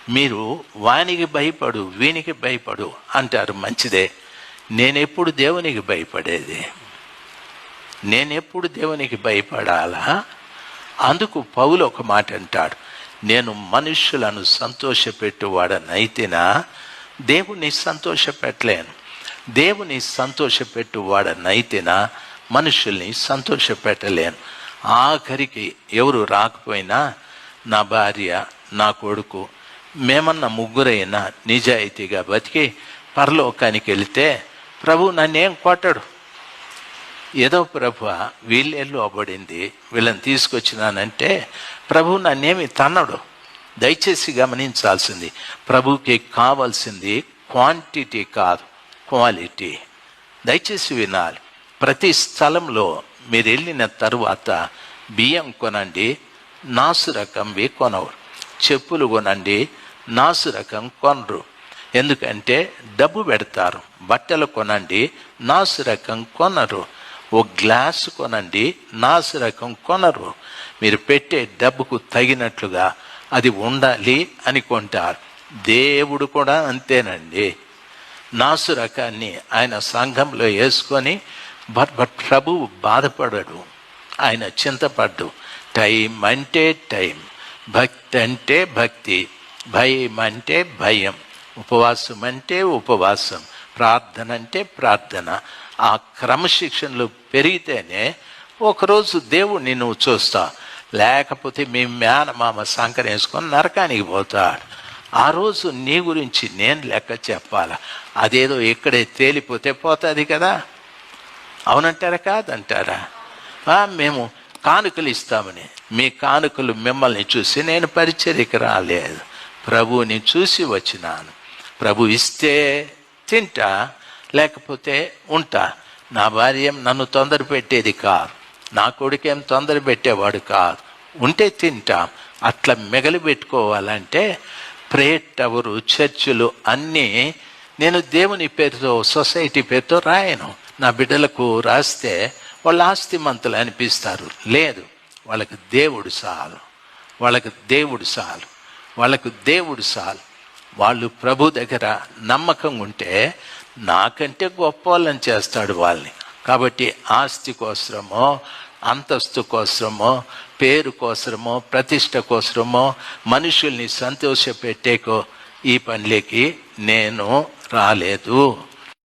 మీరు వానికి భయపడు వీనికి భయపడు అంటారు, మంచిదే. నేనెప్పుడు దేవునికి భయపడేది? నేనెప్పుడు దేవునికి భయపడాలా? అందుకు పౌలు ఒక మాట అంటాడు, నేను మనుష్యులను సంతోషపెట్టువాడనైతేనా దేవుని సంతోషపెట్టలేను. దేవుని సంతోషపెట్టువాడనైతేనా మనుషుల్ని సంతోషపెట్టలేను. ఆఖరికి ఎవరు రాకపోయినా నా భార్య, నా కొడుకు, మేమన్నా ముగ్గురైనా నిజాయితీగా బతికి పరలోకానికి వెళితే ప్రభు నన్నేం కొట్టడు. ఏదో ప్రభు వీళ్ళేళ్ళు అవ్వబడింది, వీళ్ళని తీసుకొచ్చినానంటే ప్రభు నన్నేమి తన్నడు. దయచేసి గమనించాల్సింది, ప్రభుకి కావాల్సింది క్వాంటిటీ కాదు, క్వాలిటీ. దయచేసి వినాలి. ప్రతి స్థలంలో మీరు వెళ్ళిన తరువాత బియ్యం కొనండి, నాసు రకంవి కొనవరు. చెప్పులు కొనండి, నాసు రకం కొనరు. ఎందుకంటే డబ్బు పెడతారు. బట్టలు కొనండి, నాసు రకం కొనరు. ఓ గ్లాసు కొనండి, నాసు రకం కొనరు. మీరు పెట్టే డబ్బుకు తగినట్లుగా అది ఉండాలి అని కొంటారు. దేవుడు కూడా అంతేనండి. నాసు రకాన్ని ఆయన సంఘంలో వేసుకొని ప్రభువు బాధపడడు, ఆయన చింతపడ్డు. టైం అంటే టైం, భక్తి అంటే భక్తి, భయం అంటే భయం, ఉపవాసం అంటే ఉపవాసం, ప్రార్థన అంటే ప్రార్థన. ఆ క్రమశిక్షణలు పెరిగితేనే ఒకరోజు దేవుడిని నువ్వు చూస్తావు. లేకపోతే మీ మేనమామ సంకరం వేసుకొని నరకానికి పోతాడు. ఆ రోజు నీ గురించి నేను లెక్క చెప్పాలా? అదేదో ఇక్కడే తేలిపోతే పోతుంది కదా. అవునంటారా కాదంటారా? మేము కానుకలు ఇస్తామని, మీ కానుకలు మిమ్మల్ని చూసి నేను పరిచర్యకి రాలేదు, ప్రభువుని చూసి వచ్చినాను. ప్రభు ఇస్తే తింటా, లేకపోతే ఉంటా. నా భార్య నన్ను తొందర పెట్టేది కాదు, నా కొడుకేం తొందర పెట్టేవాడు కాదు. ఉంటే తింటాం. అట్లా మిగలి పెట్టుకోవాలంటే ప్రేయర్ టవర్, చర్చిలు అన్నీ నేను దేవుని పేరుతో, సొసైటీ పేరుతో రాయను. నా బిడ్డలకు రాస్తే వాళ్ళు ఆస్తిమంతులు అనిపిస్తారు. లేదు, వాళ్ళకి దేవుడు చాలు, వాళ్ళకి దేవుడు చాలు, వాళ్ళకు దేవుడు చాలు. వాళ్ళు ప్రభు దగ్గర నమ్మకం ఉంటే నాకంటే గొప్ప వాళ్ళని చేస్తాడు వాళ్ళని. కాబట్టి ఆస్తి కోసమో, అంతస్తు కోసమో, పేరు కోసమో, ప్రతిష్ట కోసమో, మనుషుల్ని సంతోషపెట్టేకో ఈ పనులకి నేను రాలేదు.